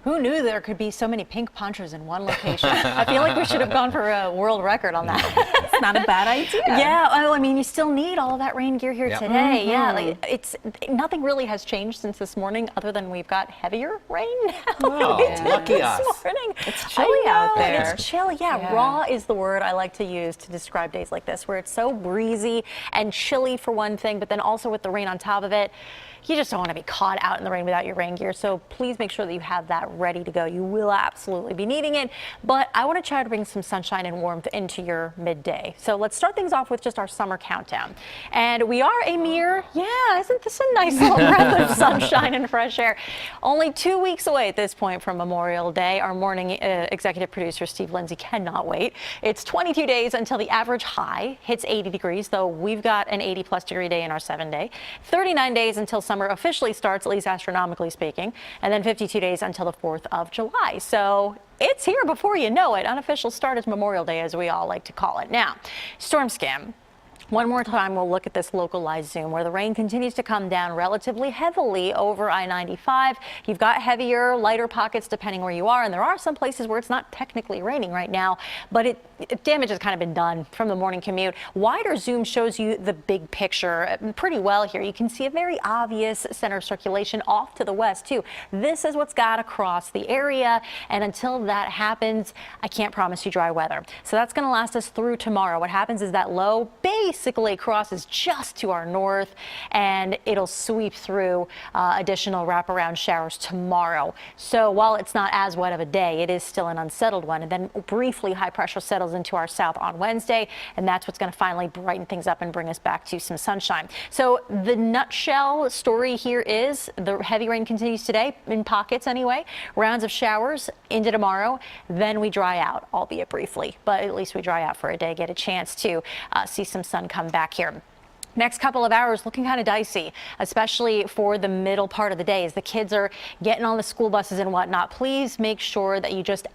Who knew there could be so many pink punchers in one location? I feel like we should have gone for a world record on that. It's not a bad idea. Yeah, well, I mean, you still need all of that rain gear here today. Mm-hmm. Yeah, like nothing really has changed since this morning, other than we've got heavier rain now. Oh, lucky us. This morning. It's chilly out there. It's chilly. Yeah, raw is the word I like to use to describe days like this, where it's so breezy and chilly for one thing, but then also with the rain on top of it. You just don't want to be caught out in the rain without your rain gear, so please make sure that you have that ready to go. You will absolutely be needing it, but I want to try to bring some sunshine and warmth into your midday. So let's start things off with just our summer countdown. And we are a mere, isn't this a nice little breath of sunshine and fresh air? Only 2 weeks away at this point from Memorial Day. Our morning executive producer, Steve Lindsay, cannot wait. It's 22 days until the average high hits 80 degrees, though we've got an 80-plus degree day in our 7-day. 39 days until summer officially starts, at least astronomically speaking, and then 52 days until the 4th of July. So it's here before you know it. Unofficial start is Memorial Day, as we all like to call it. Now, storm scan. One more time, we'll look at this localized zoom where the rain continues to come down relatively heavily over I-95. You've got heavier, lighter pockets depending where you are, and there are some places where it's not technically raining right now, but damage has kind of been done from the morning commute. Wider zoom shows you the big picture pretty well here. You can see a very obvious center of circulation off to the west too. This is what's got across the area, and until that happens, I can't promise you dry weather. So that's going to last us through tomorrow. What happens is that low basically crosses just to our north, and it'll sweep through additional wraparound showers tomorrow. So while it's not as wet of a day, it is still an unsettled one. And then briefly high pressure settles into our south on Wednesday, and that's what's going to finally brighten things up and bring us back to some sunshine. So the nutshell story here is the heavy rain continues today, in pockets anyway. Rounds of showers into tomorrow, then we dry out, albeit briefly, but at least we dry out for a day, get a chance to see some sun come back here. Next couple of hours looking kind of dicey, especially for the middle part of the day as the kids are getting on the school buses and whatnot. Please make sure that you just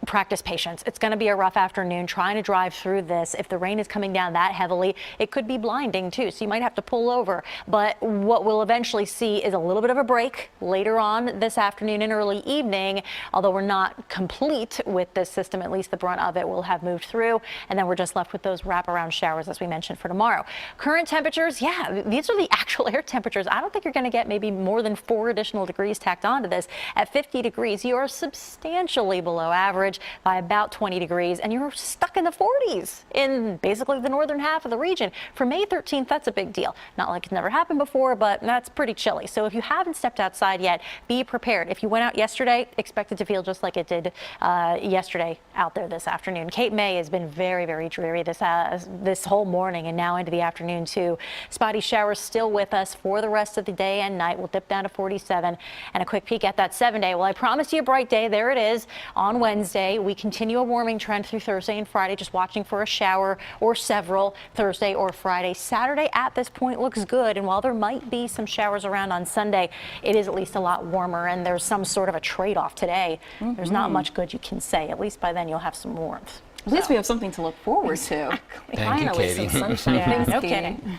practice patience. It's going to be a rough afternoon trying to drive through this. If the rain is coming down that heavily, it could be blinding too, so you might have to pull over. But what we'll eventually see is a little bit of a break later on this afternoon and early evening, although we're not complete with this system. At least the brunt of it will have moved through, and then we're just left with those wraparound showers as we mentioned for tomorrow. Current temperatures, these are the actual air temperatures. I don't think you're going to get maybe more than 4 additional degrees tacked onto this. At 50 degrees, you are substantially below average by about 20 degrees, and you're stuck in the 40s in basically the northern half of the region. For May 13th, that's a big deal. Not like it's never happened before, but that's pretty chilly. So if you haven't stepped outside yet, be prepared. If you went out yesterday, expect it to feel just like it did yesterday out there this afternoon. Cape May has been very, very dreary this whole morning and now into the afternoon too. Spotty showers still with us for the rest of the day and night. We'll dip down to 47, and a quick peek at that 7-day. Well, I promised you a bright day. There it is on Wednesday. We continue a warming trend through Thursday and Friday, just watching for a shower or several Thursday or Friday. Saturday at this point looks good, and while there might be some showers around on Sunday, it is at least a lot warmer, and there's some sort of a trade-off today. There's not much good you can say. At least by then you'll have some warmth. At least we have something to look forward to. Thank you, Finally, Katie. some sunshine. Yeah, Thanks, no Katie. kidding.